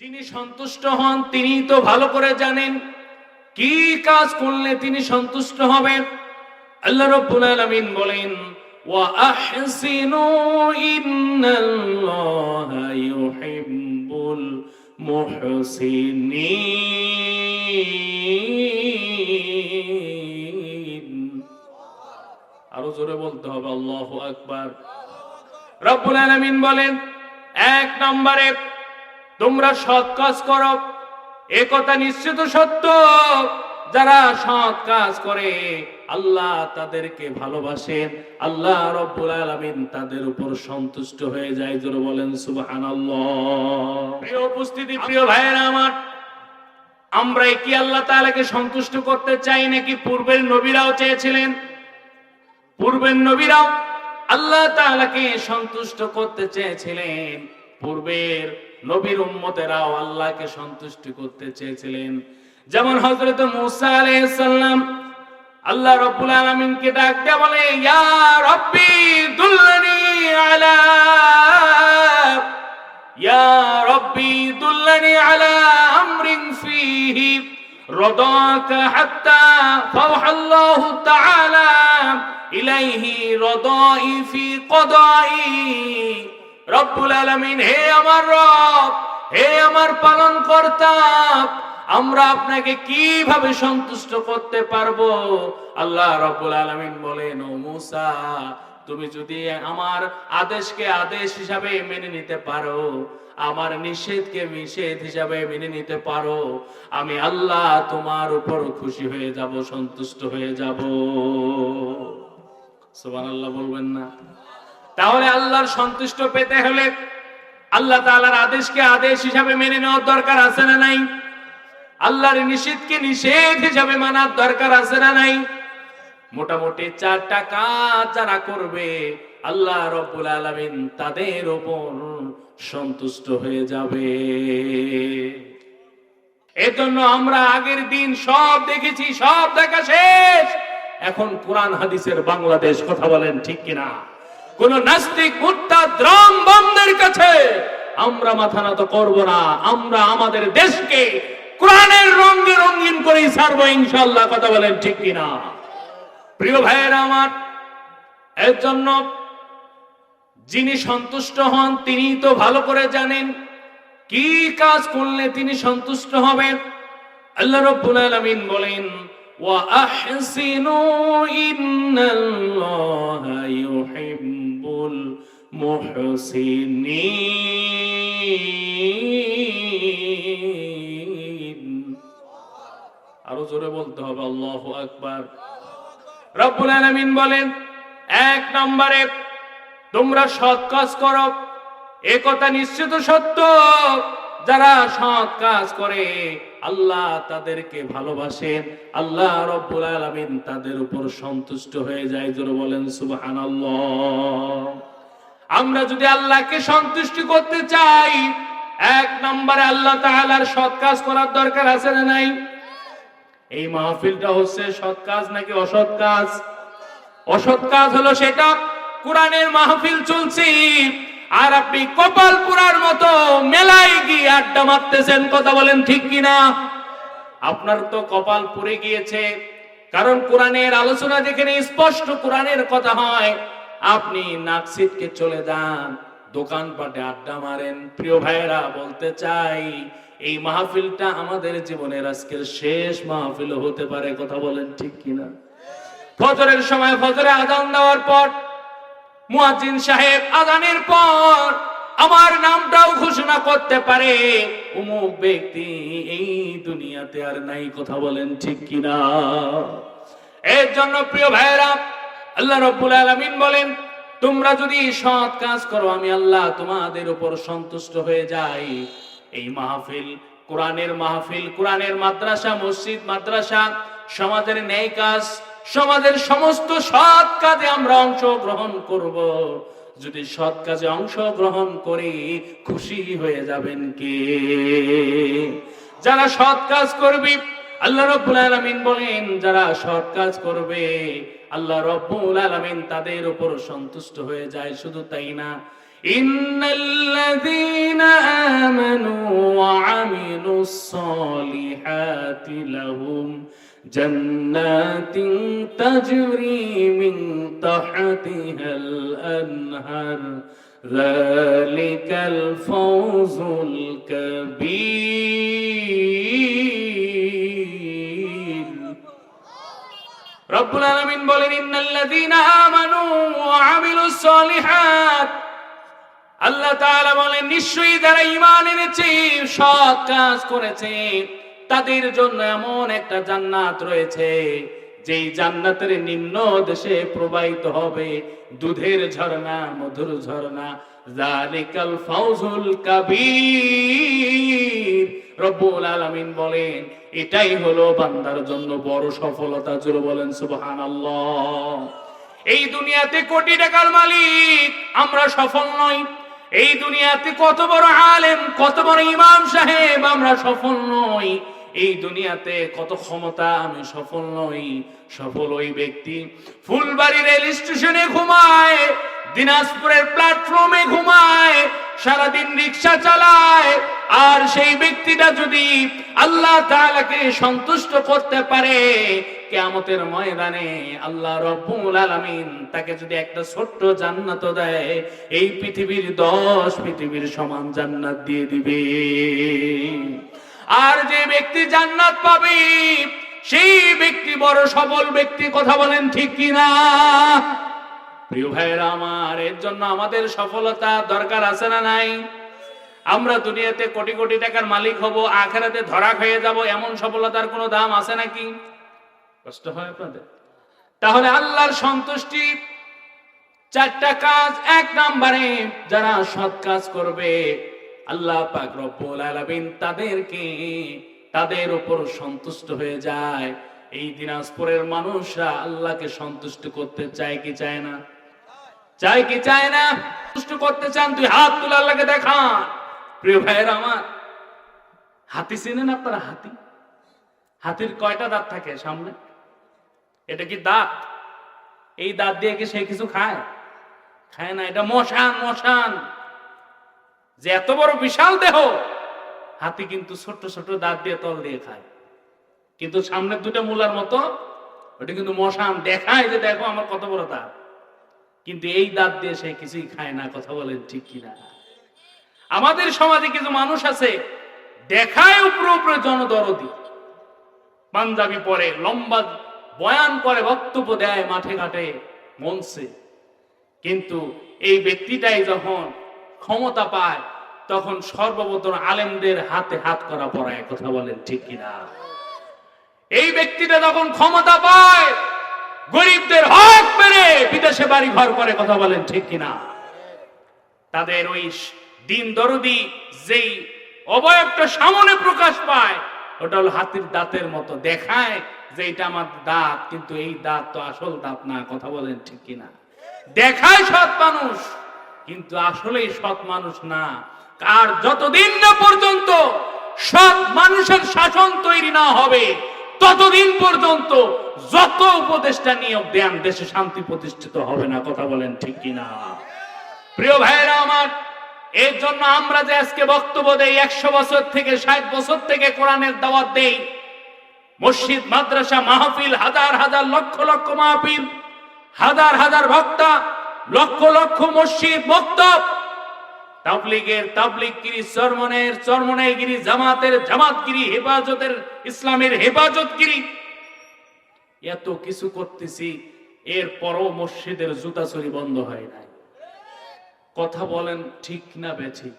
যিনি সন্তুষ্ট হন তিনি তো ভালো করে জানেন কি কাজ করলে তিনি সন্তুষ্ট হবেন। আল্লাহ রাব্বুল আলামিন বলেন, ওয়া আহসিনু ইন্নাল্লাহা ইউহিব্বুল মুহসিনিন। আরো জোরে বলতে হবে আল্লাহু আকবার। রাব্বুল আলামিন বলেন, এক নম্বরে তোমরা সৎ কাজ করো, এ কথা নিশ্চিত সত্য, যারা সৎ কাজ করে আল্লাহ তাদেরকে ভালোবাসেন, আল্লাহ রাব্বুল আলামিন তাদের উপর সন্তুষ্ট হয়ে যায়। জোরে বলেন সুবহানাল্লাহ। প্রিয় উপস্থিতি, প্রিয় ভাইয়েরা আমার, আমরা কি আল্লাহ তাআলাকে সন্তুষ্ট করতে চাই নাকি পূর্বের নবীরাও চেয়েছিলেন? পূর্বের নবীরাও আল্লাহ তাআলাকে সন্তুষ্ট করতে চেয়েছিলেন, পূর্বের নবীর উম্মতেরাও আল্লাহকে সন্তুষ্ট করতে চেয়েছিলেন। যেমন হযরত মূসা আলাইহিস সালাম আল্লাহ রাব্বুল আলামিনকে ডাক দিয়ে বলে, ইয়া রাব্বি দুল্লানি আলা ইয়া রাব্বি দুল্লানি আলা আমরিন ফীহি রাদাকা হাত্তা ফাওহাল্লাহু তাআলা ইলাইহি রাদাই ফি কদাই। রব্বুল আলামিন, হে আমার রব, হে আমার পালনকর্তা, আমরা আপনাকে কিভাবে সন্তুষ্ট করতে পারবো? আল্লাহ রাব্বুল আলামিন বলেন, ও মূসা, তুমি যদি আমার আদেশকে আদেশ হিসাবে মেনে নিতে পারো, আমার নিষেধকে নিষেধ হিসাবে মেনে নিতে পারো, আমি আল্লাহ তোমার উপর খুশি হয়ে যাব, সন্তুষ্ট হয়ে যাব। সুবহানাল্লাহ বলবেন না? তাহলে আল্লাহর সন্তুষ্ট পেতে হলে আল্লাহ তাআলার আদেশকে আদেশ হিসাবে মেনে নেওয়ার দরকার আছে না নাই? আল্লাহর নিষেধকে নিষেধ হিসাবে মানার দরকার আছে না নাই? মোটামুটি 4টা কাজ যারা করবে আল্লাহ রাব্বুল আলামিন তাদের উপর সন্তুষ্ট হয়ে যাবে। এজন্য আমরা আগের দিন সব দেখেছি, সব দেখা শেষ, এখন কোরআন হাদিসের বাংলাদেশ। কথা বলেন ঠিক কিনা? কোন নাস্তিক মুরতাদ রাম বামদের কাছে আমরা মাথা নত করব না। আমরা আমাদের দেশকে কোরআনের রঙে রঙিন করে ছাড়বো ইনশাআল্লাহ। কথা বলেন ঠিক কিনা? প্রিয় ভাইয়েরা আমার, এর জন্য যিনি সন্তুষ্ট হন তিনি তো ভালো করে জানেন কি কাজ করলে তিনি সন্তুষ্ট হবেন। আল্লাহ রাব্বুল আলামিন বলেন, ওয়া আহসিনু ইন্নাল্লাহা ইউহিব্বুল মুহসিনিন। আরো জোরে বলতে হবে আল্লাহু আকবার। রব্বুল আলামিন বলেন, এক নম্বরে তোমরা সৎ কাজ করো, এ কথা নিশ্চিত সত্য, যারা সৎ কাজ করে আল্লাহ তাদেরকে ভালোবাসেন, আল্লাহ রাব্বুল আলামিন তাদের উপর সন্তুষ্ট হয়ে যায়। জোরে বলেন সুবহানাল্লাহ। আমরা যদি আল্লাহকে সন্তুষ্টি করতে চাই, এক নম্বরে আল্লাহ তাআলার সৎ কাজ করার দরকার আছে না নাই? এই মাহফিলটা হচ্ছে সৎ কাজ নাকি অসৎ কাজ? অসৎ কাজ হলো সেটা কোরআনের মাহফিল চলছে আর আপনি কপাল পুরার মতো মেলায় গিয়ে আড্ডা মারতেছেন। কথা বলেন ঠিক কিনা? আপনার তো কপাল পুড়ে গিয়েছে, কারণ কোরআনের আলোচনা যেখানে স্পষ্ট কোরআনের কথা হয়, আপনি নাক ছিটকে চলে যান, দোকানপাটে আড্ডা মারেন। প্রিয় ভাইয়েরা, বলতে চাই এই মাহফিলটা আমাদের জীবনের আজকের শেষ মাহফিল হতে পারে। কথা বলেন ঠিক কিনা? ফজরের সময় ফজরে আযান দেওয়ার পর মুয়াজ্জিন সাহেব আযানের পর আমার নামটাও ঘোষণা করতে পারে, অমুক ব্যক্তি এই দুনিয়াতে আর নাই। কথা বলেন ঠিক কিনা? এর জন্য প্রিয় ভাইয়েরা, আল্লাহ রাব্বুল আলামিন বলেন, তোমরা যদি সৎ কাজ করো আমি আল্লাহ তোমাদের উপর সন্তুষ্ট হয়ে যাই। এই মাহফিল কোরআনের মাহফিল, কোরআনের মাদ্রাসা, মসজিদ মাদ্রাসা, সমাজের ন্যায় কাজ, সমাজের সমস্ত সৎ কাজে আমরা অংশগ্রহণ করব। যদি সৎ কাজে অংশগ্রহণ করি খুশি হয়ে যাবেন কে? যারা সৎ কাজ করবে আল্লাহ রাব্বুল আলামিন বলেন, যারা সৎ কাজ করবে আল্লাহ রাব্বুল আলামিন তাদের উপর সন্তুষ্ট হয়ে যায়। শুধু তাই না, ইন্নাল্লাযীনা আমানু ওয়া আমিলুস সালিহাতি লাহুম জান্নাতিন তাজরি মিন তাহতিহাল আনহার যালিকাল ফাওজুল কাবীর। রব্বুল আলামিন বলেন, ইন্নাল্লাযীনা আমানু ওয়া আমিলুস সালিহাত, আল্লাহ তাআলা বলেন নিশ্চয়ই যারা ঈমান এনেছে, সৎ কাজ করেছে, তাদের জন্য এমন একটা জান্নাত রয়েছে যেই জান্নাতের নিম্ন দেশে প্রবাহিত হবে দুধের ঝর্ণা, মধুর ঝর্ণা। যালিকাল ফাওজুল কাবীর। রব্বুল আলামিন বলেন এটাই হলো বান্দার জন্য বড় সফলতা। জোরে বলেন সুবহানাল্লাহ। এই দুনিয়াতে কোটি টাকার মালিক আমরা সফল নই। এই দুনিয়াতে কত বড় আলেম, কত বড় ইমাম সাহেব, আমরা সফল নই। এই দুনিয়াতে কত ক্ষমতা, আমি সফল নই। সফল ওই ব্যক্তি ফুলবাড়ি রেল স্টেশনে ঘুমায়, দিনাজপুরের প্ল্যাটফর্মে ঘুমায়, সারাদিন রিক্সা চালায়, আর সেই ব্যক্তিটা যদি আল্লাহ তাআলাকে সন্তুষ্ট করতে পারে, কিয়ামতের ময়দানে আল্লাহ রব্বুল আলামিন তাকে যদি একটা ছোট্ট জান্নাত দেয়, এই পৃথিবীর 10 পৃথিবীর সমান জান্নাত দিয়ে দিবে। আর যে ব্যক্তি জান্নাত পাবে সেই ব্যক্তি বড় সফল ব্যক্তি। কথা বলেন ঠিক কিনা? প্রিয় ভাইরা আমার, এর জন্য আমাদের সফলতা দরকার আছে না নাই? আমরা দুনিয়াতে কোটি কোটি টাকার মালিক হব, আখিরাতে ধরা খেয়ে যাব, এমন সফলতার কোনো দাম আছে নাকি? কষ্ট হয় আপনাদের? তাহলে আল্লাহর সন্তুষ্টি 4টা কাজ। 1 নম্বরে যারা সৎ কাজ করবে, আল্লাহ পাক রব্বুল আলামিন তাদের উপর সন্তুষ্ট হয়ে যায়। এই দিনাজপুরের মানুষরা আল্লাহকে সন্তুষ্ট করতে চায় কি চায় না? চায় কি চায় না? সন্তুষ্ট করতে চান? তুই হাত তুলে আল্লাহকে দেখান। প্রিয় ভাইয়েরা আমার, হাতি চিনেন আপনারা? হাতির কয়টা দাঁত থাকে সামনে? এটা কি দাঁত? এই দাঁত দিয়ে কি সে কিছু খায়? খায় না। এটা মশান। যে এত বড় বিশাল দেহ, হাতি কিন্তু ছোট ছোট দাঁত দিয়ে তল দিয়ে খায়, কিন্তু সামনের 2টা মূলার মতো ওটা কিন্তু মশান, দেখায় যে দেখো আমার কত বড় দাঁত, কিন্তু এই দাঁত দিয়ে সে কিছুই খায় না। কথা বলেন ঠিক কিনা? আমাদের সমাজে কিছু মানুষ আছে, দেখায় উপরে জনদরদি, পাঞ্জাবি পরে, লম্বা বয়ান করে, বক্তব্য দেয় মাঠে ঘাটে, মঞ্চে, কিন্তু এই ব্যক্তিটাই যখন ক্ষমতা পায় তখন সর্বপ্রথম আলেমদের হাতে হাত করা পড়ায়। কথা বলেন ঠিক কিনা? এই ব্যক্তিটা যখন ক্ষমতা পায় গরিবদের হক মেরে বিদেশে বাড়ি ঘর করে। কথা বলেন ঠিক কিনা? তাদের ওই দিন দরদি যেই অবয়বটা সামনে প্রকাশ পায়, ওটা হলো হাতির দাঁতের মতো, দেখায় যে এটা আমার দাঁত, কিন্তু এই দাঁত তো আসল দাঁত না। কথা বলেন ঠিক কিনা? দেখায় সৎ মানুষ, কিন্তু আসলেই সৎ মানুষ না। আর যতদিন না পর্যন্ত সৎ মানুষের শাসন তৈরি না হবে, ততদিন পর্যন্ত যত উপদেষ্টা নিয়োগ দেন, দেশে শান্তি প্রতিষ্ঠিত হবে না। কথা বলেন ঠিক কিনা? প্রিয় ভাইরা আমার, এর জন্য আমরা যে আজকে বক্তব্য দেই, 100 বছর থেকে 60 বছর থেকে কোরআনের দাওয়াত দেই, মসজিদ, মাদ্রাসা, মাহফিল, হাজার হাজার লক্ষ লক্ষ মাহফিল, হাজার হাজার বক্তা, লক্ষ লক্ষ মসজিদ, মক্তব, তাবলীগের তাবলীগগিরি, চরমনের চরমনাইগিরি, জামাতের জামাতগিরি, হেফাজতের ইসলামের হেফাজতগিরি, এত কিছু করতেছি, এরপরও মসজিদের জুতা চুরি বন্ধ হয় নাই। কথা বলেন ঠিক না বেঠিক?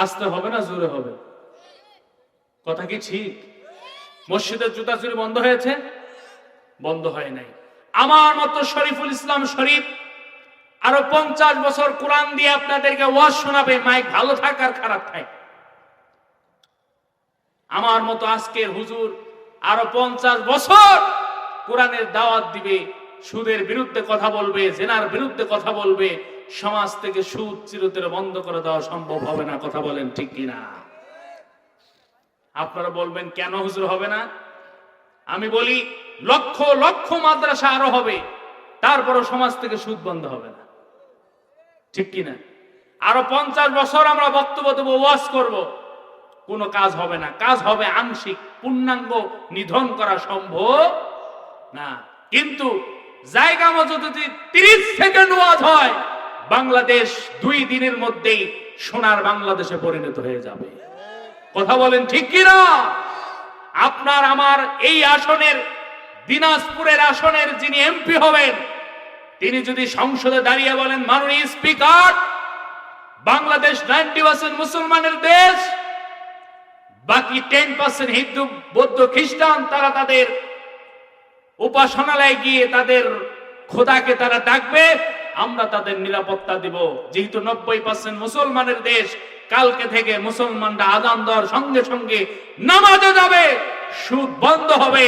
আসতে হবে না জোরে হবে? কথা কি ঠিক? মসজিদের জুতা চুরি বন্ধ হয়েছে? বন্ধ হয় নাই। আমার মতো শরীফুল ইসলাম শরীফ আরো 50 বছর কোরআন দিয়ে আপনাদেরকে ওয়াজ শোনাবে, মাইক ভালো থাক আর খারাপ থাক। আমার মতো আজকের হুজুর আরো 50 বছর কোরআনের দাওয়াত দিবে, সুদের বিরুদ্ধে কথা বলবে, জেনার বিরুদ্ধে কথা বলবে। সমাজ থেকে সুদ চিরতরে বন্ধ করে দেওয়া সম্ভব হবে না। কথা বলেন ঠিক কিনা? আপনারা বলবেন কেন হুজুর হবে না? আমি বলি লক্ষ লক্ষ মাদ্রাসা আরো হবে, তারপরও সমাজ থেকে সুদ বন্ধ হবে না। ঠিক কিনা? আরো 50 বছর আমরা বক্তব্য দেবো, ওয়াজ করব, কোনো কাজ হবে না। কাজ হবে আংশিক, পূর্ণাঙ্গ নিধন করা সম্ভব না। কিন্তু জায়গা মতো যদি 30 সেকেন্ড ওয়াজ হয়, বাংলাদেশ 2 দিনের মধ্যেই সোনার বাংলাদেশে পরিণত হয়ে যাবে। কথা বলেন ঠিক কিনা? আপনার আমার এই আসনের, দিনাজপুরের আসনের যিনি এমপি হবেন, তিনি যদি সংসদে দাঁড়িয়ে বলেন, মাননীয় স্পিকার, বাংলাদেশ 90% মুসলমানের দেশ, বাকি 10% হিন্দু, বৌদ্ধ, খ্রিস্টান, তারা তাদের উপাসনালয়ে গিয়ে তাদের খোদাকে তারা ডাকবে, আমরা তাদের নিরাপত্তা দিব। যেহেতু 90% মুসলমানের দেশ, কালকে থেকে মুসলমানরা আযান দেওয়ার সঙ্গে সঙ্গে নামাজে যাবে, সুদ বন্ধ হবে,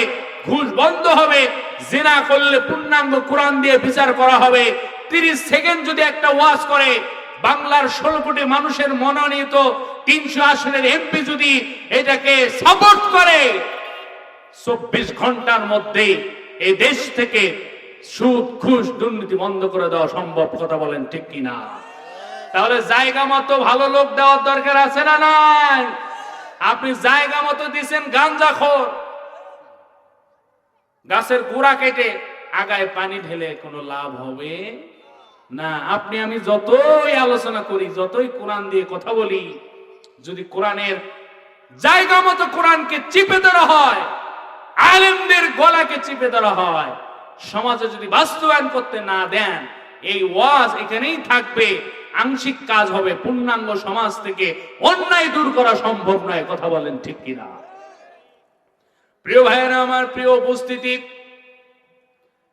ঘুষ বন্ধ হবে, জিনা করলে পূর্ণাঙ্গ কোরআন দিয়ে বিচার করা হবে। 30 সেকেন্ড যদি একটা ওয়াজ করে, বাংলার 16 কোটি মানুষের মনোনীত 300 আসনের এমপি যদি এটাকে সাপোর্ট করে, 24 ঘন্টার মধ্যে এই দেশ থেকে সুদ, ঘুষ, দুর্নীতি বন্ধ করে দেওয়া সম্ভব। কথা বলেন ঠিক কিনা? তাহলে জায়গা মতো ভালো লোক দেওয়ার দরকার আছে না নাই? আপনি জায়গা মতো দিচ্ছেন গাঞ্জাখোর, গাছের গোড়া কেটে আগায় পানি ঢেলে কোনো লাভ হবে না। আপনি আমি যতই আলোচনা করি, যতই কোরআন দিয়ে কথা বলি, যদি কোরআনের জায়গা মতো কোরআনকে চিপে ধরা হয়, আলেমদের গলাকে চিপে ধরা হয়, সমাজে যদি বাস্তবায়ন করতে না দেন, এই ওয়াজ এখানেই থাকবে, আংশিক কাজ হবে, পূর্ণাঙ্গ সমাজ থেকে অন্যায় দূর করা সম্ভব নয়। কথা বলেন ঠিক কিনা? প্রিয় ভাইয়েরা আমার, প্রিয় উপস্থিতি,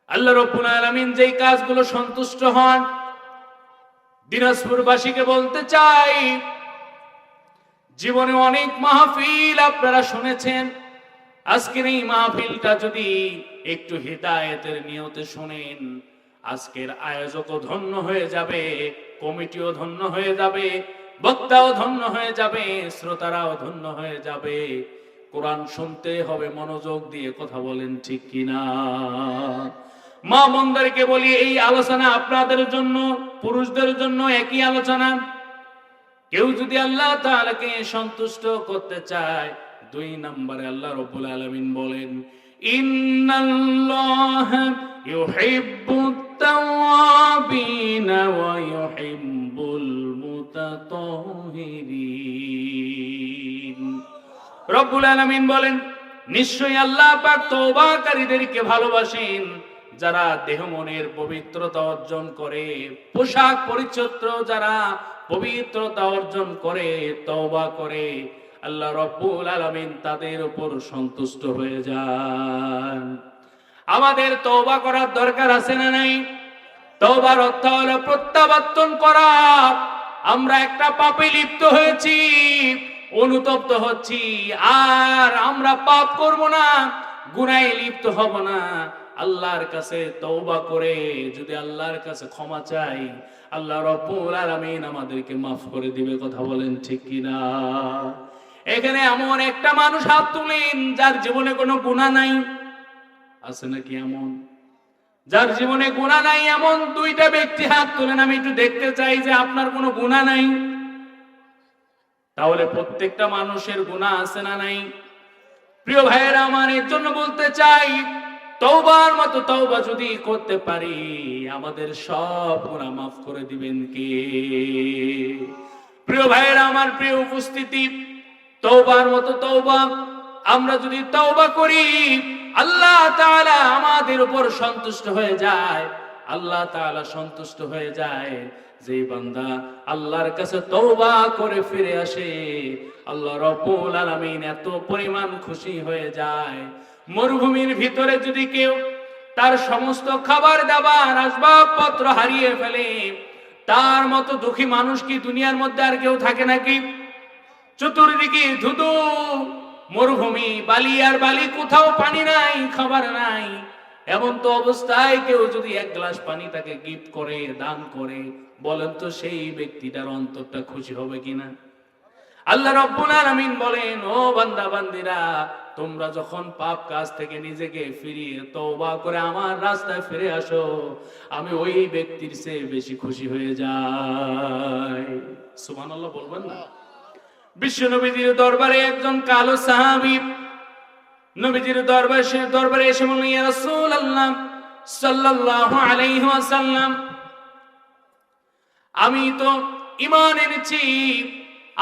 আল্লাহ রাব্বুল আলামিন যেই কাজগুলো সন্তুষ্ট হন, দিনাজপুরবাসীকে বলতে চাই, জীবনে অনেক মাহফিল আপনারা শুনেছেন, আজকের এই মাহফিলটা যদি একটু হিদায়াতের নিয়তে শুনেন, আজকের আয়োজকও ধন্য হয়ে যাবে, কমিটিও ধন্য হয়ে যাবে, বক্তাও ধন্য হয়ে যাবে, শ্রোতারাও ধন্য হয়ে যাবে। কোরআন শুনতে হবে মনোযোগ দিয়ে। কথা বলেন ঠিক কিনা? মা বোনদেরকে বলি, এই আলোচনা আপনাদের জন্য, পুরুষদের জন্য একই আলোচনা। কেউ যদি আল্লাহ তাআলাকে সন্তুষ্ট করতে চায়, 2 নম্বরে আল্লাহ রাব্বুল আলামিন বলেন, ইন্নাল্লাহা ইউহিব্বুত তাওয়াবিনা ওয়া ইউহিব্বুল মুতাতাহহিরিন। রব্বুল আলামিন বলেন, নিশ্চয়ই আল্লাহ পাক তওবাকারীদেরকে ভালোবাসেন, যারা দেহ মনের পবিত্রতা অর্জন করে, পোশাক পরিচ্ছদ যারা পবিত্রতা অর্জন করে, তওবা করে, আল্লাহ রাব্বুল আলামিন তাদের উপর সন্তুষ্ট হয়ে যান। আমাদের তওবা করার দরকার আছে না নাই? তওবার অর্থ হলো প্রত্যাবর্তন করা। আমরা একটা পাপে লিপ্ত হয়েছি, অনুতপ্ত হচ্ছি, আর আমরা পাপ করব না, গুনাহে লিপ্ত হব না। আল্লাহর কাছে তওবা করে যদি আল্লাহর কাছে ক্ষমা চাই, আল্লাহ রাব্বুল আলামিন আমাদেরকে মাফ করে দিবে। কথা বলেন ঠিক কিনা? এখানে এমন একটা মানুষ হাত তুলেন যার জীবনে কোনো গুনাহ নাই, আছে নাকি এমন? যার জীবনে গুনাহ নাই এমন 2টা ব্যক্তি হাত তুলেন, আমি একটু দেখতে চাই যে আপনার কোনো গুনাহ নাই। তাহলে প্রত্যেকটা মানুষের গুনাহ আছে না নাই? প্রিয় ভাইয়েরা আমার, এর জন্য বলতে চাই, তওবার মতো তওবা যদি করতে পারি, আমাদের সব গুনাহ মাফ করে দিবেন কে? প্রিয় ভাইয়েরা আমার, প্রিয় উপস্থিতি, তওবার মতো তওবা আমরা যদি তওবা করি, আল্লাহ তাআলা আমাদের উপর সন্তুষ্ট হয়ে যায়। আল্লাহ তাআলা সন্তুষ্ট হয়ে যায় যে বান্দা আল্লাহর কাছে তওবা করে ফিরে আসে, আল্লাহ রাব্বুল আলামিন এত পরিমাণ খুশি হয়ে যায়। মরুভূমির ভিতরে যদি কেউ তার সমস্ত খাবার দাবার আসবাবপত্র হারিয়ে ফেলে, তার মতো দুঃখী মানুষ কি দুনিয়ার মধ্যে আর কেউ থাকে নাকি? চতুর্দিকে ধুধু মরুভূমি, বালি আর বালি, কোথাও পানি নাই, খাবার নাই। এমন তো অবস্থায় কেউ যদি 1 গ্লাস পানি তাকে গিফট করে, দান করে, বলেন তো সেই ব্যক্তিটার অন্তরটা খুশি হবে কিনা? আল্লাহ রাব্বুল আলামিন বলেন, ও বান্দা বান্দিরা, তোমরা যখন পাপ কাজ থেকে নিজেকে ফিরিয়ে তওবা করে আমার রাস্তায় ফিরে আসো, আমি ওই ব্যক্তির চেয়ে বেশি খুশি হয়ে যাই। সুবহানাল্লাহ বলবেন না? বিশ্ব নবীজির দরবারে একজন কালো সাহাবী নবীজির দরবারে এসে বললেন, ইয়া রাসূলুল্লাহ সাল্লাল্লাহু আলাইহি ওয়াসাল্লাম, আমি তো ঈমান এনেছি,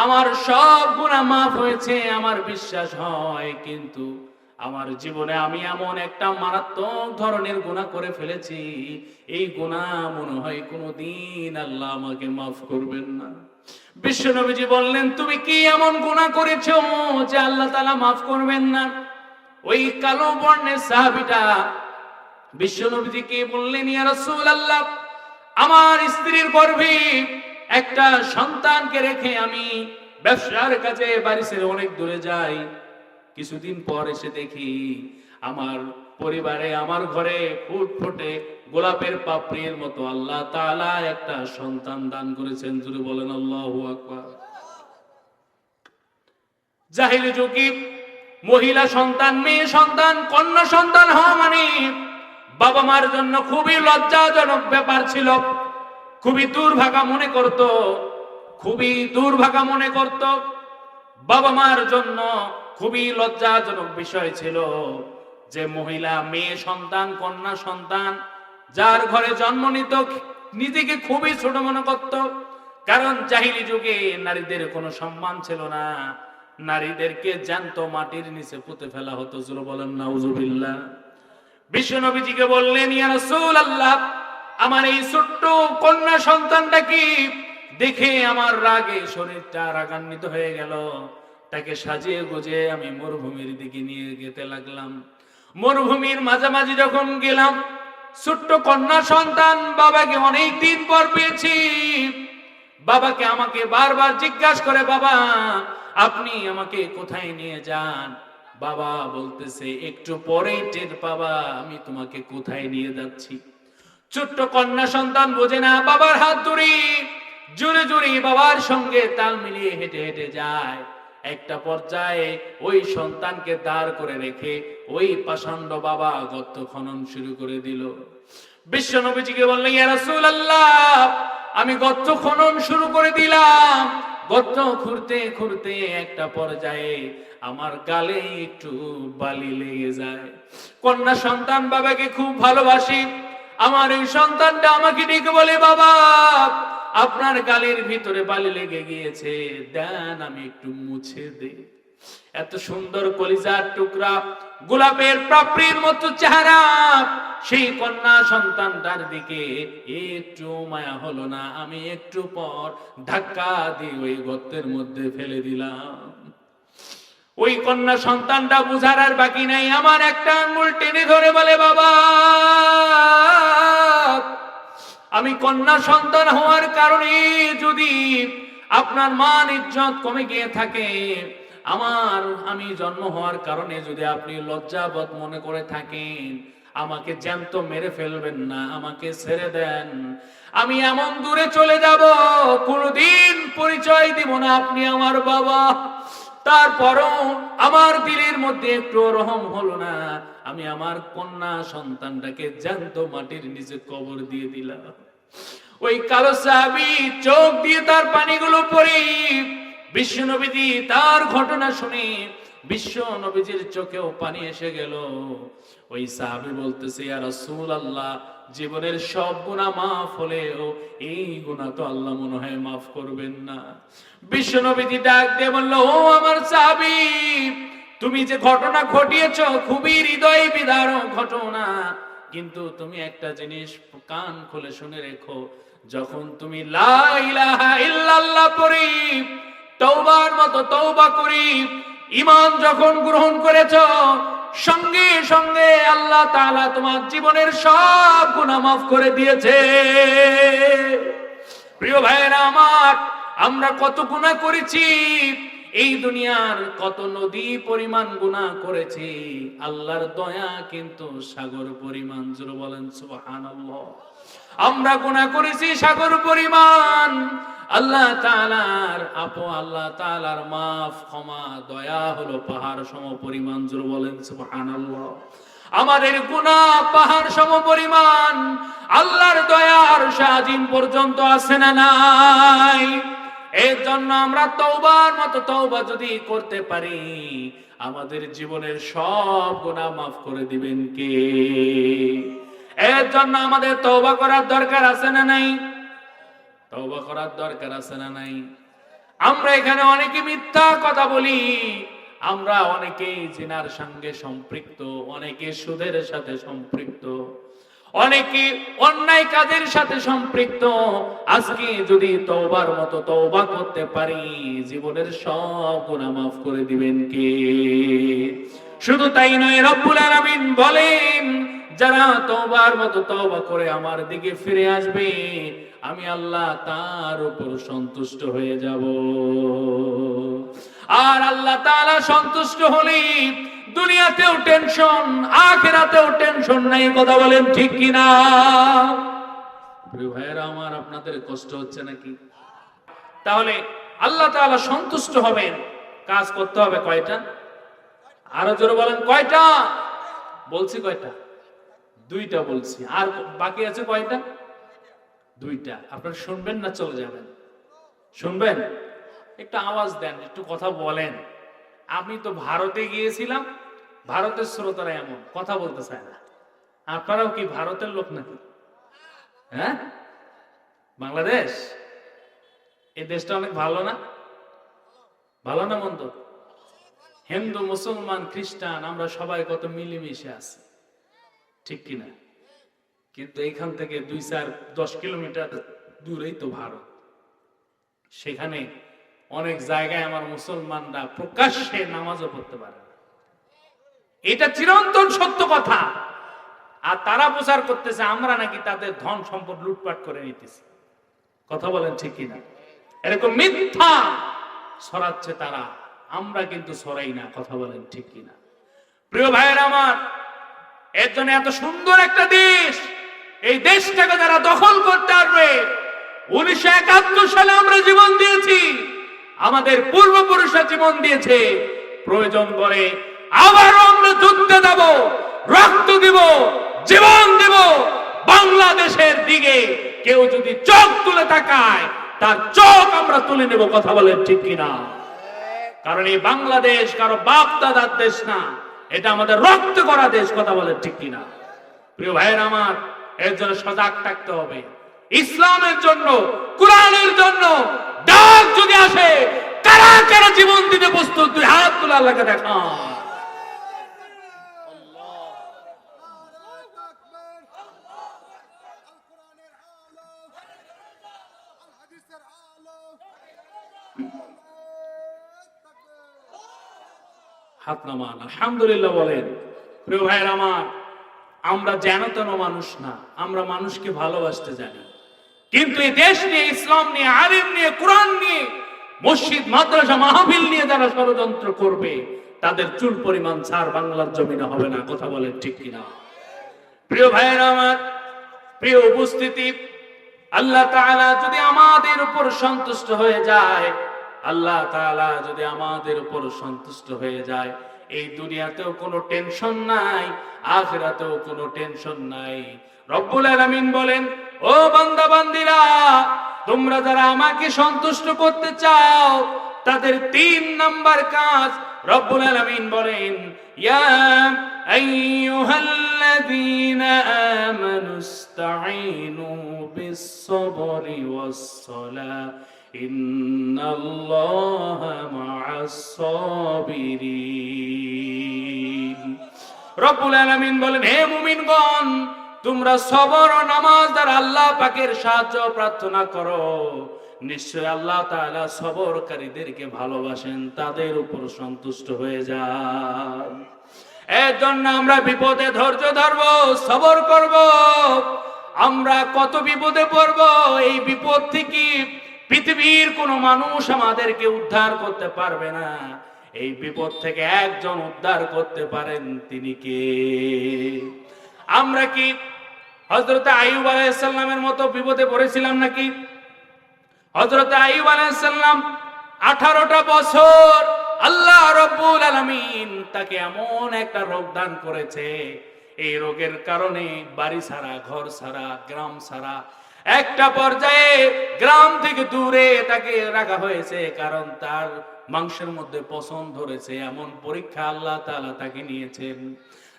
আমার সব গুনাহ মাফ হয়েছে, আমার বিশ্বাস হয়, কিন্তু আমার জীবনে আমি এমন একটা মারাত্মক ধরনের গুনাহ করে ফেলেছি, এই গুনাহ মনে হয় কোনোদিন আল্লাহ আমাকে মাফ করবেন না। বিশ্ব নবীজি বললেন, তুমি কি এমন গুনাহ করেছো যে আল্লাহ তাআলা মাফ করবেন না? ওই কালো বর্ণের সাহাবীটা বিশ্ব নবীজিকে বললেন, ইয়া রাসূলুল্লাহ, আমার স্ত্রীর গর্ভে একটা সন্তানকে রেখে আমি ব্যবসার কাজে বাড়ি ছেড়ে অনেক দূরে যাই। কিছুদিন পর এসে দেখি আমার পরিবারে, আমার ঘরে ফুটফুটে গোলাপের পাপড়ির মতো আল্লাহ তাআলা একটা সন্তান দান করেছেন। জোরে বলেন আল্লাহু আকবার। জাহিলি যুগে মহিলা সন্তান, মেয়ে সন্তান, কন্যা সন্তান হওয়া মানে বাবা মার জন্য খুবই লজ্জাজনক ব্যাপার ছিল, খুবই দুর্ভাগা মনে করত, খুবই দুর্ভাগা মনে করত। বাবা মার জন্য খুবই লজ্জাজনক বিষয় ছিল যে মহিলা, মেয়ে সন্তান, কন্যা সন্তান যার ঘরে জন্ম নিত, নিজেকে খুবই ছোট মনে করত। কারণ জাহিলি যুগে নারীদের কোনো সম্মান ছিল না, নারীদেরকে জ্যান্ত মাটির নিচে পুঁতে ফেলা হতো। জোরে বলেন নাউজুবিল্লাহ। বিশ্ব নবীজিকে বললেন, ইয়া রাসূলুল্লাহ, আমার এই ছোট্ট কন্যা সন্তানটা কি দেখে আমার রাগে শরীরটা রাগান্বিত হয়ে গেল। তাকে সাজিয়ে গুজিয়ে আমি মরুভূমির দিকে নিয়ে যেতে লাগলাম। মরুভূমির মাঝামাঝি যখন গেলাম, ছোট্ট কন্যা সন্তান বাবাকে অনেক দিন পর পেয়েছি। বাবাকে আমাকে বারবার জিজ্ঞাসা করে, বাবা আপনি আমাকে কোথায় নিয়ে যান? বাবা বলতেছে, একটু পরেই টের পাবা আমি তোমাকে কোথায় নিয়ে যাচ্ছি। ছোট্ট কন্যা সন্তান বোঝে না, বাবার হাত ধরে জোরে জোরে বাবার সঙ্গে তাল মিলিয়ে হেঁটে হেঁটে যায়। একটা পর্যায়ে ওই সন্তানকে দাঁড় করে রেখে ওই পাষণ্ড বাবা গর্ত খনন শুরু করে দিল। বিশ্ব নবীজিকে বললেন, ইয়া রাসূলুল্লাহ, আমি গর্ত খনন শুরু করে দিলাম। গর্ত খুঁড়তে খুঁড়তে একটা পর্যায়ে আমার গালে একটু বালি লেগে যায়। কন্যা সন্তান বাবাকে খুব ভালোবাসি। আমার এই সন্তানটা আমাকে ডেকে বলে, বাবা আপনার গালের ভিতরে বালি লেগে গিয়েছে, দেন আমি একটু মুছে দেই। এত সুন্দর কলিজার টুকরা, গোলাপের পাপড়ির মতো চেহারা, সেই কন্যা সন্তানটার দিকে একটু মায়া হলো না। আমি একটু পর ধাক্কা দিয়ে ওই গর্তের মধ্যে ফেলে দিলাম। ওই কন্যা সন্তানটা বুঝার আর বাকি নাই, আমার একটা আঙ্গুল টেনে ধরে বলে, বাবা আমি কন্যা সন্তান হওয়ার কারণে যদি আপনার মান ইজ্জত কমে গিয়ে থাকে, আমি জন্ম হওয়ার কারণে যদি আপনি লজ্জাবোধ মনে করে থাকেন, আমাকে জ্যান্ত মেরে ফেলবেন না, আমাকে ছেড়ে দেন। আমি এমন দূরে চলে যাব, কোনদিন পরিচয় দিব না আপনি আমার বাবা। তারপরও আমার দিলের মধ্যে একটু রহম হলো না, আমি আমার কন্যা সন্তানটাকে জ্যান্ত মাটির নিচে কবর দিয়ে দিলাম। ওই কালো সাহাবী চোখ দিয়ে তার পানিগুলো পড়ে, বিশ্ব নবীজি তার ঘটনা শুনে বিশ্ব নবীজির চোখেও পানি এসে গেল। ওই সাহাবী বলতেছে, ইয়া রাসূলুল্লাহ, জীবনের সব গুনাহ মাফ হলেও এই গুনাহ তো আল্লাহ মনে হয় মাফ করবেন না। বিশ্ব নবীজি ডাক দিয়ে বলল, ও আমার সাহাবী, তুমি যে ঘটনা ঘটিয়েছো খুবই হৃদয় বিদারক ঘটনা, কিন্তু তুমি একটা জিনিস কান খুলে শুনে রেখো, যখন তুমি লা ইলাহা ইল্লাল্লাহ পড়ি, তওবার মতো তওবা করি ঈমান যখন গ্রহণ করেছো, সঙ্গে সঙ্গে আল্লাহ তাআলা তোমার জীবনের সব গুনাহ মাফ করে দিয়েছে। প্রিয় ভাইরা আমার, আমরা কত গুনাহ করেছি, এই দুনিয়ার কত নদী পরিমাণ গুনাহ করেছি, আল্লাহর দয়া কিন্তু সাগর পরিমাণ। জোরে বলেন সুবহানাল্লাহ। আমরা গুনাহ করেছি সাগর পরিমাণ। আল্লাহ তাআলার মাফ ক্ষমা দয়া হলো পাহাড় সম পরিমাণ। জোরে বলেন সুবহানাল্লাহ। আমাদের গুনাহ পাহাড় সম পরিমাণ, আল্লাহর দয়া আরশে আজিম পর্যন্ত আছে না নাই? এর জন্য আমরা তওবার মতো তওবা যদি করতে পারি, আমাদের জীবনের সব গুনাহ মাফ করে দিবেন কে? এর জন্য আমাদের তওবা করার দরকার আছে না নাই? তওবা করার দরকার আছে না নাই? আমরা এখানে অনেকে মিথ্যা কথা বলি, আমরা অনেকেই জিনার সঙ্গে সম্পৃক্ত, অনেকে সুদের সাথে সম্পৃক্ত, অনেকে অন্যায় কাজের সাথে সম্পৃক্ত। আজকে যদি তওবার মতো তওবা করতে পারি, জীবনের সব গুনাহ মাফ করে দিবেন কে? শুধু তাই নয়, রব্বুল আলামিন বলেন, যারা তওবার মতো তওবা করে আমার দিকে ফিরে আসবে, আমি আল্লাহ তার উপর সন্তুষ্ট হয়ে যাব। আর আল্লাহ তাআলা সন্তুষ্ট হলে দুনিয়াতেও টেনশন, আখিরাতেও টেনশন নাই। কথা বলেন ঠিক কিনা? প্রিয় ভাইয়েরা আমার, আপনাদের কষ্ট হচ্ছে নাকি? তাহলে আল্লাহ তাআলা সন্তুষ্ট হবেন, কাজ করতে হবে কয়টা? আরো জোরে বলেন কয়টা? বলছি কয়টা? দুইটা বলছি। আর বাকি আছে কয়টা? দুইটা। আপনারা শুনবেন না চলে যাবেন? শুনবেন? একটু আওয়াজ দেন, একটু কথা বলেন। আমি তো ভারতে গিয়েছিলাম, ভারতের শ্রোতারা এমন কথা বলতে চায় না। আপনারাও কি ভারতের লোক নাকি? হ্যাঁ, বাংলাদেশ এই দেশটা অনেক ভালো না? ভালো না মন্দ? হিন্দু, মুসলমান, খ্রিস্টান আমরা সবাই কত মিলেমিশে আছি, ঠিক কিনা? কিন্তু এইখান থেকে 2-4-10 কিলোমিটার দূরেই তো ভারত। সেখানে অনেক জায়গায় আমার মুসলমানরা প্রকাশ্যে নামাজও পড়তে পারে না। এটা চিরন্তন সত্য কথা। আর তারা প্রচার করতেছে আমরা নাকি তাদের ধন সম্পদ লুটপাট করে নিতেছি। কথা বলেন ঠিক কিনা? এরকম মিথ্যা ছড়াচ্ছে তারা, আমরা কিন্তু ছড়াই না। কথা বলেন ঠিক কিনা? প্রিয় ভাইয়েরা আমার, এর জন্য এত সুন্দর একটা দেশ, এই দেশটাকে যারা দখল করতে পারবে, 1971 সালে আমরা জীবন দিয়েছি, আমাদের পূর্বপুরুষরা জীবন দিয়েছে, প্রয়োজন পড়ে আবারও আমরা যুদ্ধে যাব, রক্ত দিব, জীবন দেব। বাংলাদেশের দিকে কেউ যদি চোখ তুলে তাকায়, তার চোখ আমরা তুলে নেব। কথা বলেন ঠিক কিনা? কারণ এই বাংলাদেশ কারো বাপ দাদার দেশ না, এটা আমাদের রক্ত করা দেশ। কথা বলেন ঠিক কিনা? প্রিয় ভাইয়েরা আমার, এর জন্য সজাগ থাকতে হবে। ইসলামের জন্য, কোরআনের জন্য ডাক যদি আসে, কারা কারা জীবন দিতে প্রস্তুত? দুই হাত তুলে আল্লাহকে দেখান। হাত নামান, আলহামদুলিল্লাহ বলেন। প্রিয় ভাইয়ের আমার, আমরা যেন তেন মানুষ না, আমরা মানুষকে ভালোবাসতে জানি। কিন্তু এই দেশ নিয়ে, ইসলাম নিয়ে, আলিম নিয়ে, কোরআন নিয়ে, মসজিদ, মাদ্রাসা, মাহফিল নিয়ে যারা ষড়যন্ত্র করবে, তাদের চুল পরিমাণ ছাড় বাংলার জমিনে হবে না। কথা বলেন ঠিক কিনা? প্রিয় ভাইয়ের আমার, প্রিয় উপস্থিতি, আল্লাহ তাআলা যদি আমাদের উপর সন্তুষ্ট হয়ে যায়, আল্লাহ তাআলা যদি আমাদের উপর সন্তুষ্ট হয়ে যায়, এই দুনিয়াতেও কোনো টেনশন নাই, আখিরাতেও কোনো টেনশন নাই। রব্বুল আলামিন বলেন, ও বান্দা বান্দিরা, তোমরা যারা আমাকে সন্তুষ্ট করতে চাও, তাদের 3 নাম্বার কাজ রব্বুল আলামিন বলেন, ইয়া আইয়ুহাল্লাযীনা আমানুস্তাঈনু বিস-সাবরি ওয়াস-সালাহ ইন্নাল্লাহা মা'আস-সাবিরিন। রব্বুল আলামিন বলেন, হে মুমিনগণ, তোমরা সবর ও নামাজ দ্বারা আল্লাহ পাকের সাহায্য প্রার্থনা করো। নিশ্চয় আল্লাহ তাআলা সবরকারীদেরকে ভালোবাসেন, তাদের উপর সন্তুষ্ট হয়ে যান। এর জন্য আমরা বিপদে ধৈর্য ধরবো, সবর করব। আমরা কত বিপদে পড়ব, এই বিপদ থেকে পৃথিবীর কোনো মানুষ আমাদেরকে উদ্ধার করতে পারবে না। এই বিপদ থেকে একজন উদ্ধার করতে পারেন, তিনি কে? আমরা কি হযরত আইয়ুব আলাইহিস সালামের মতো বিপদে পড়েছিলাম নাকি? হযরত আইয়ুব আলাইহিস সালাম 18টা বছর আল্লাহ রাব্বুল আলামিন তাকে এমন একটা রোগ দান করেছে, এই রোগের কারণে বাড়ি ছাড়া, ঘর ছাড়া, গ্রাম ছাড়া, একটা পর্যায়ে গ্রাম থেকে দূরে তাকে রাখা হয়েছে, কারণ তার মাংসের মধ্যে পছন্দ ধরেছে। এমন পরীক্ষা আল্লাহ তাআলা তাকে নিয়েছেন।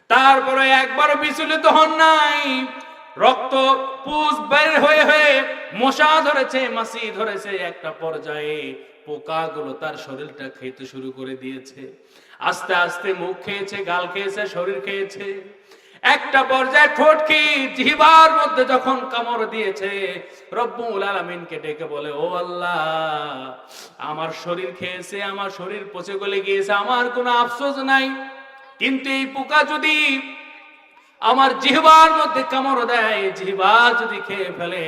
তারপরে একবার বিচলিত হন নাই, রক্ত পুষ বের হয়ে হয়ে মশা ধরেছে, মাছি ধরেছে, একটা পর্যায়ে পোকাগুলো তার শরীরটা খেতে শুরু করে দিয়েছে। আস্তে আস্তে মুখ খেয়েছে, গাল খেয়েছে, শরীর খেয়েছে। একটা পর্যায়ে ঠোঁট খেয়ে জিহ্বার মধ্যে যখন কামড় দিয়েছে, রব্বুল আলামিনকে ডেকে বলে, ও আল্লাহ, আমার শরীর খেয়েছে, আমার শরীর পচে গলে গিয়েছে, আমার কোনো আফসোস নাই, কিন্তু এই পোকা যদি আমার জিহ্বার মধ্যে কামড় দেয়, জিহ্বা যদি খেয়ে ফেলে,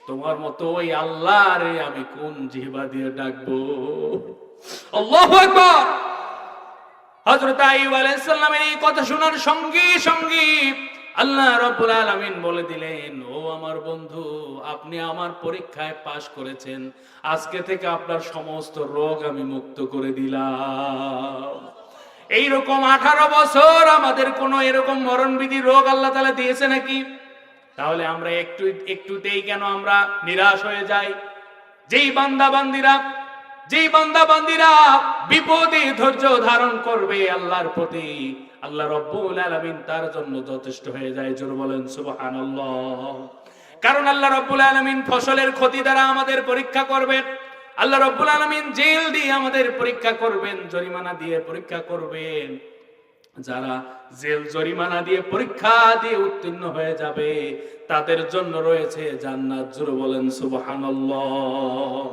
তোমার মতো ওই আল্লাহরে আমি কোন জিহ্বা দিয়ে ডাকবো? আল্লাহু আকবার। হযরত আইয়ুব আলাইহিস সালামের এই কথা শোনার সঙ্গে সঙ্গে আল্লাহ রাব্বুল আলামিন বলে দিলেন, ও আমার বন্ধু, আপনি আমার পরীক্ষায় পাশ করেছেন, আজকে থেকে আপনার সমস্ত রোগ আমি মুক্ত করে দিলাম। এইরকম 18 বছর আমাদের কোন এরকম মরণবিধি রোগ আল্লাহ তাআলা দিয়েছে নাকি? তাহলে আমরা একটুতেই কেন আমরা নিরাশ হয়ে যাই? যেই বান্দা বান্দিরা বিপদে ধৈর্য ধারণ করবে আল্লাহর প্রতি, আল্লাহ রাব্বুল আলামিন তার জন্য যথেষ্ট হয়ে যায়। জোরে বলেন সুবহানাল্লাহ। কারণ আল্লাহ রাব্বুল আলামিন ফসলের ক্ষতি দ্বারা আমাদের পরীক্ষা করবেন, আল্লাহ রাব্বুল আলামিন জেল দিয়ে আমাদের পরীক্ষা করবেন, জরিমানা দিয়ে পরীক্ষা করবেন। যারা জেল জরিমানা দিয়ে পরীক্ষা দিয়ে উত্তীর্ণ হয়ে যাবে, তাদের জন্য রয়েছে জান্নাত। জোরে বলেন সুবহানাল্লাহ।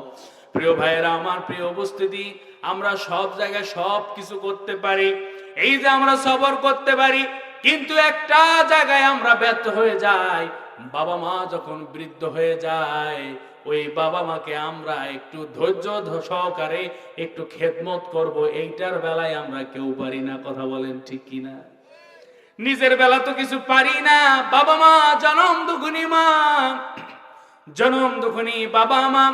প্রিয় ভাইয়েরা আমার, প্রিয় উপস্থিতি, আমরা সব জায়গায় সব কিছু করতে পারি, এই যে আমরা সবর করতে পারি, কিন্তু একটা জায়গায় আমরা ব্যর্থ হয়ে যাই। বাবা মা যখন বৃদ্ধ হয়ে যায়, ওই বাবা মাকে আমরা একটু ধৈর্য সহকারে একটু খেদমত করব, এইটার বেলায় আমরা কেউ পারি না। কথা বলেন ঠিক কিনা? নিজের বেলা তো কিছু পারি না, বাবা মা জনম দুঃখিনী বাবা মা,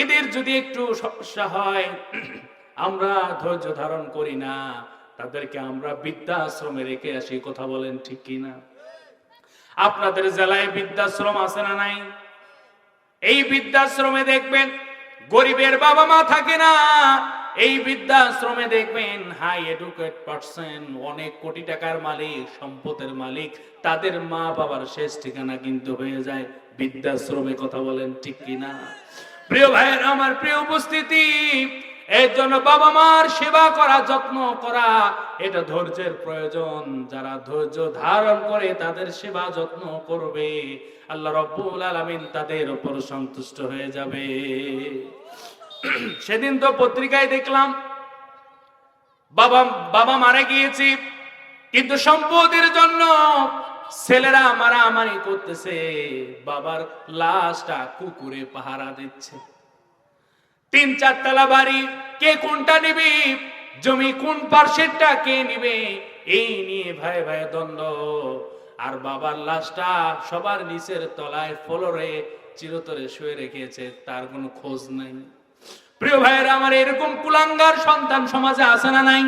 এদের যদি একটু সমস্যা হয়, আমরা ধৈর্য ধারণ করি না, তাদেরকে আমরা বৃদ্ধাশ্রমে রেখে আসি। কথা বলেন ঠিক কিনা? আপনাদের জেলায় বৃদ্ধাশ্রম আছে না নাই? এই বৃদ্ধাশ্রমে দেখবেন গরিবের বাবা মা থাকে না, এই বৃদ্ধাশ্রমে দেখবেন হাই এডুকেট পারসন, অনেক কোটি টাকার মালিক, সম্পদের মালিক, তাদের মা বাবার শেষ ঠিকানা কিন্তু হয়ে যায় বৃদ্ধাশ্রমে। কথা বলেন ঠিক কিনা? প্রিয় ভাইয়ের আমার, প্রিয় উপস্থিতি, এর জন্য বাবা মার সেবা করা, যত্ন করা, এটা ধৈর্যের প্রয়োজন। যারা ধৈর্য ধারণ করে তাদের সেবা যত্ন করবে, আল্লাহ রাব্বুল আলামিন তাদের উপর সন্তুষ্ট হয়ে যাবে। সেদিন তো পত্রিকায় দেখলাম বাবা মারা গিয়েছে, কিন্তু সম্পদের জন্য ছেলেরা মারামারি করতেছে, বাবার লাশটা কুকুরে পাহারা দিচ্ছে। 3-4 তলা বাড়ি, কে কোনটা নিবে, জমি কোন পার্শ্বেরটা কে নিবে, এই নিয়ে ভাই ভাই দ্বন্দ্ব। আর বাবার লাশটা সবার নিচের তলায় ফ্লোরে চিরতরে শুয়ে রেখেছে, তার কোনো খোঁজ নাই। প্রিয় ভাইয়েরা আমার, এরকম কুলাঙ্গার সন্তান সমাজে আছে না নাই?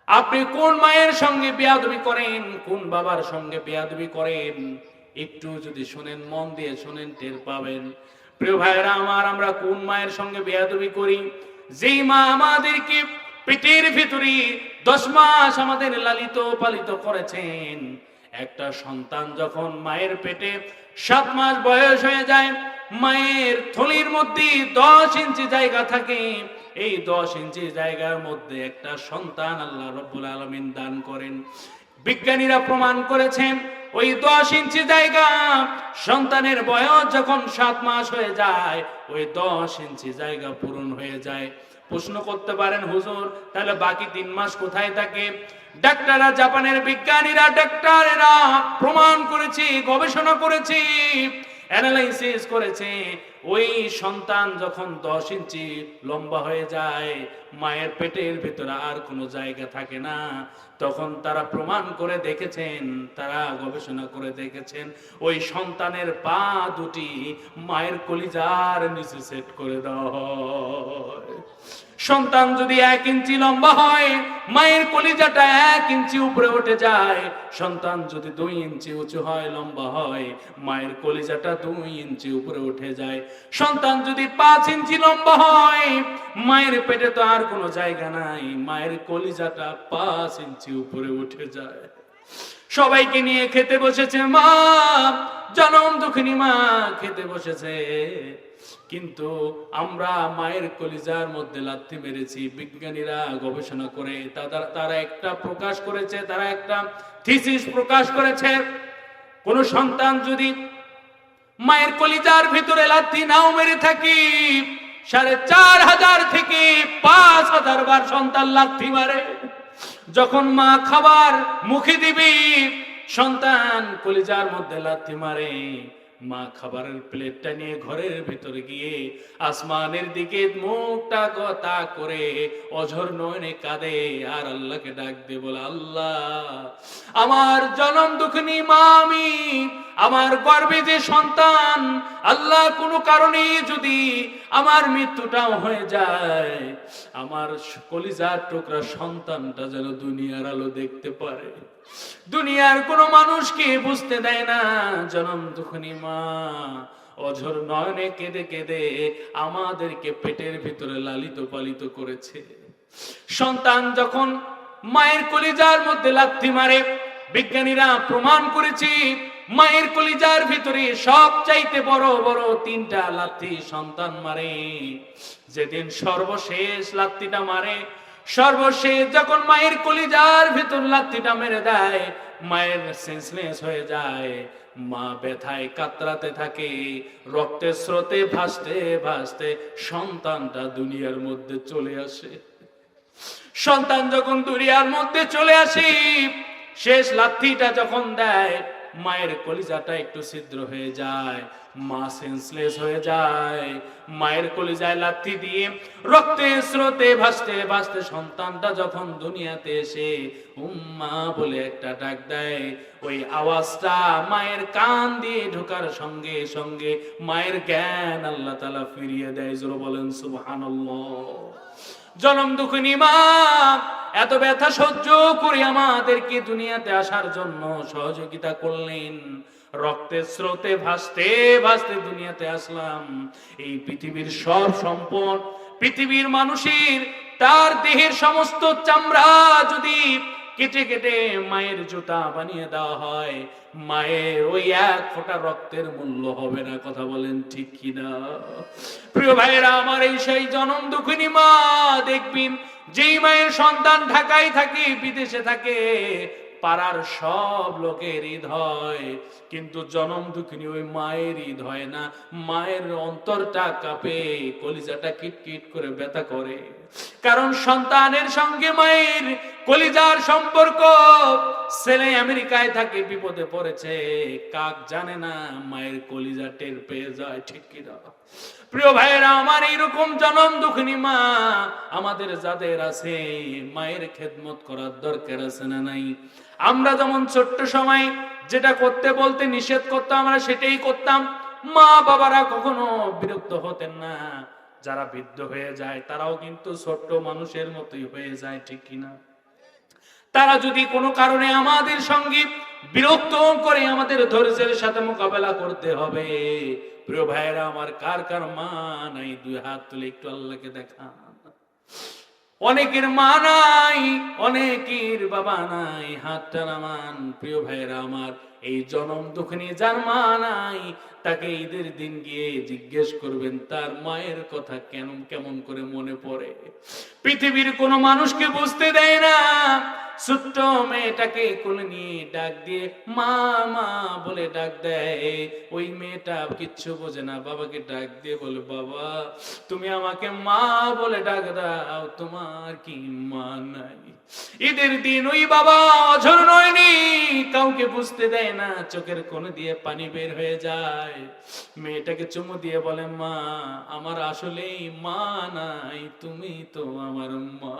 আপনি কোন মায়ের সঙ্গে বেয়াদবি করেন, কোন বাবার সঙ্গে বেয়াদবি করেন, একটু যদি শুনেন, মন দিয়ে শুনেন, টের পাবেন। প্রিয় ভাইয়েরা আমার, আমরা কোন মায়ের সঙ্গে বেয়াদবি করি? যেই মা আমাদেরকে পেটের ভিতরে 10 মাস আমাদের লালিত পালিত করেছেন। একটা সন্তান যখন মায়ের পেটে 7 মাস বয়স হয়ে যায়, মায়ের থলির মধ্যে 10 ইঞ্চি জায়গা থাকে। এই 10 ইঞ্চি জায়গার মধ্যে একটা সন্তান আল্লাহ রাব্বুল আলামিন দান করেন। বিজ্ঞানীরা প্রমাণ করেছেন, ওই 10 ইঞ্চি জায়গা সন্তানের বয়স যখন 7 মাস হয়ে যায়, ওই 10 ইঞ্চি জায়গা পূরণ হয়ে যায়। প্রশ্ন করতে পারেন, হুজুর, তাহলে বাকি 3 মাস কোথায় থাকে? ডাক্তাররা, জাপানের বিজ্ঞানীরা, ডাক্তারেরা প্রমাণ করেছে, গবেষণা করেছে, অ্যানালাইসিস করেছে, ওই সন্তান যখন 10 ইঞ্চি লম্বা হয়ে যায়, মায়ের পেটের ভিতরে আর কোনো জায়গা থাকে না, তখন তারা প্রমাণ করে দেখেছেন, তারা গবেষণা করে দেখেছেন, ওই সন্তানের পা দুটি মায়ের কলিজার নিচে সেট করে দেওয়া হয়। সন্তান যদি 1 ইঞ্চি লম্বা হয়, মায়ের কলিজাটা 1 ইঞ্চি উপরে উঠে যায়। সন্তান যদি 2 ইঞ্চি উঁচু হয়, লম্বা হয়, মায়ের কলিজাটা 2 ইঞ্চি উপরে উঠে যায়। সন্তান যদি 5 ইঞ্চি লম্বা হয়, মায়ের পেটে তো আর কোনো জায়গা নাই, মায়ের কলিজাটা 5 ইঞ্চি উপরে উঠে যায়। সবাইকে নিয়ে খেতে বসেছে মা, জনম দুঃখিনী মা খেতে বসেছে, কিন্তু আমরা মায়ের কলিজার মধ্যে লাথি মেরেছি। বিজ্ঞানীরা গবেষণা করে তারা একটা প্রকাশ করেছে, তারা একটা থিসিস প্রকাশ করেছে, কোন সন্তান যদি মায়ের কলিজার ভিতরে লাথি নাও মেরে থাকি, 4500 থেকে 5000 বার সন্তান লাথি মারে। যখন মা খাবার মুখে দিবি, সন্তান কলিজার মধ্যে লাথি মারে। মা খাবারের প্লেটটা নিয়ে ঘরের ভিতরে গিয়ে আসমানের দিকে মুখটা তা করে অঝর নয়নে কাঁদে আর আল্লাহকে ডাক দিয়ে বলে, আল্লাহ, আমার জনম দুঃখিনী মা, আমি আমার গর্ভে যে সন্তান, আল্লাহ কোনো কারণে যদি আমার মৃত্যুটাও হয়ে যায়, আমার কলিজার টুকরা সন্তানটা যেন দুনিয়ার আলো দেখতে পারে। দুনিয়ার কোনো মানুষকে বুঝতে দেয় না। জনম দুঃখিনী মা অঝর নয়নে কেঁদে কেঁদে আমাদেরকে পেটের ভিতরে লালিত পালিত করেছে। সন্তান যখন মায়ের কলিজার মধ্যে লাথি মারে, বিজ্ঞানীরা প্রমাণ করেছে মায়ের কলিজার ভিতরে সবচাইতে বড় বড় 3টা লাথি সন্তান মারে। যেদিন সর্বশেষ লাথিটা মারে, সর্বশেষ যখন মায়ের কলিজার ভিতর লাথিটা মেরে দেয়, মায়ের সেন্সলেস হয়ে যায়। মা ব্যথায় কাতরাতে থাকে, রক্তের স্রোতে ভাসতে ভাসতে সন্তানটা দুনিয়ার মধ্যে চলে আসে। সন্তান যখন দুনিয়ার মধ্যে চলে আসে, শেষ লাথিটা যখন দেয়, মায়ের কলিজাটা একটু ছিদ্র হয়ে যায়, মা সেন্সলেস হয়ে যায়। মায়ের কলিজায় লাথি দিয়ে রক্তের স্রোতে ভাসতে ভাসতে সন্তানটা যখন দুনিয়াতে এসে উম্মা বলে একটা ডাক দেয়, ওই আওয়াজটা মায়ের কান দিয়ে ঢোকার সঙ্গে সঙ্গে মায়ের জ্ঞান আল্লাহ তাআলা ফিরিয়ে দেয়। জোরে বলেন সুবহানাল্লাহ। জনম দুঃখিনী মা এত ব্যথা সহ্য করে আমাদেরকে দুনিয়াতে আসার জন্য সহযোগিতা করলেন। রক্তের স্রোতে ভাসতে ভাসতে দুনিয়াতে আসলাম। এই পৃথিবীর সব সম্পদ, পৃথিবীর মানুষের তার দেহের সমস্ত চামড়া যদি কেটে কেটে মায়ের জুতা বানিয়ে দেওয়া হয়, মায়ের ওই 1 ফোঁটা রক্তের মূল্য হবে না। কথা বলেন ঠিক কিনা? প্রিয় ভাইরা আমার, এই সেই জনম দুঃখিনী মা দেখবেন, যেই মায়ের সন্তান ঢাকায় থাকে, বিদেশে থাকে, পাড়ার সব লোকের ঈদ হয়, কিন্তু জনম দুঃখিনী ওই মায়ের ঈদ হয় না। মায়ের অন্তরটা কাঁপে, কলিজাটা কিটকিট করে ব্যথা করে, কারণ সন্তানের সঙ্গে মায়ের কলিজার সম্পর্ক। ছেলে আমেরিকায় থাকে, বিপদে পড়েছে, কাক জানে না, মায়ের কলিজা টের পেয়ে যায়। ঠিক কিনা? প্রিয় ভাইয়েরা আমার, এইরকম জনম দুঃখিনী মা আমাদের যাদের আছে, মায়ের খেদমত করার দরকার আছে না নাই? আমরা যেমন ছোট্ট সময় যেটা করতে বলতে নিষেধ করতাম, আমরা সেটাই করতাম। মা বাবারা কখনো বিরক্ত হতেন না। যারা বৃদ্ধ হয়ে যায় তারাও কিন্তু ছোট্ট মানুষের মতোই হয়ে যায়। ঠিক কিনা? তারা যদি কোনো কারণে আমাদের সঙ্গে বিরক্ত করে, আমাদের ধৈর্যের সাথে মোকাবেলা করতে হবে। প্রিয় ভাইয়েরা আমার, কার কার মা নাই? 2 হাত তুলে একটু আল্লাহকে দেখান। অনেকের মা নাই, অনেকের বাবা নাই, হাতটা নামান। প্রিয় ভাইয়েরা আমার, এই জনম দুঃখিনী যার মা নাই, তাকে ঈদের দিন গিয়ে জিজ্ঞেস করবেন তার মায়ের কথা কেমন করে মনে পড়ে। পৃথিবীর কোন মানুষকে বুঝতে দেয় না ছোট্ট মেয়েটাকে কোলে নিয়ে ডাক দিয়ে মা মা বলে ডাক দেয়। ওই মেয়েটা কিচ্ছু বোঝে না, বাবাকে ডাক দিয়ে বলে বাবা তুমি আমাকে মা বলে ডাক দাও, তোমার কি মা নাই? ঈদের দিন ওই বাবা অঝর নয়নি, কাউকে বুঝতে দেয় না, চোখের কোণ দিয়ে পানি বের হয়ে যায়। মেয়েটাকে চুমু দিয়ে বলে মা আমার আসলেই মা নাই, তুমি তো আমার মা।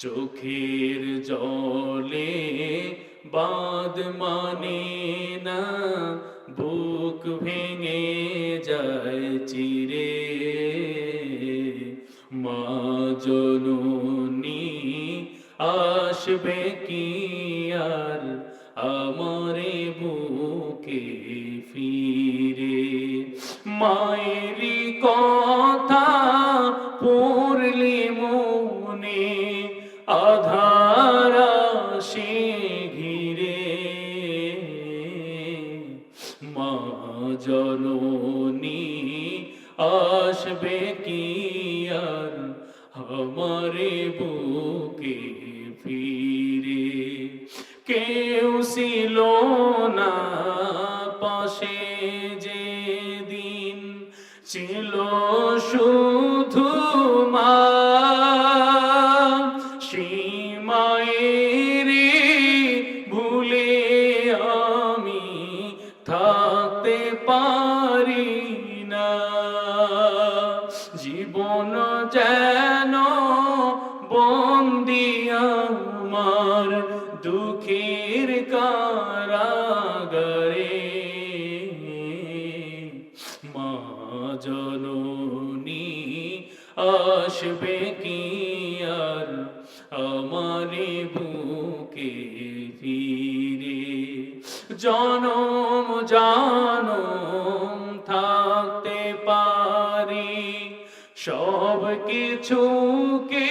চোখের জলে বাঁধ মানে না, বুক ভেঙে যায় চিরে। মা জননী আসবে কি আর আমারে বুকে ফিরে? মায়েরই কথা পড়লে মনে আধার আসে ঘিরে। মা জননী আসবে কি আর আমারে বুকে ফিরে? কেউ ছিল না পাশে যেদিন, ছিল শুধু মা। সেই মায়েরই ভুলে আমি থাকতে পারি না। জীবন যেন বন্দি আমার দুঃখের কারাগারে। মা জননী আসবে কি আর আমারে বুকে ফিরে? জনম জনম থাকতে পারি সব কিছুকে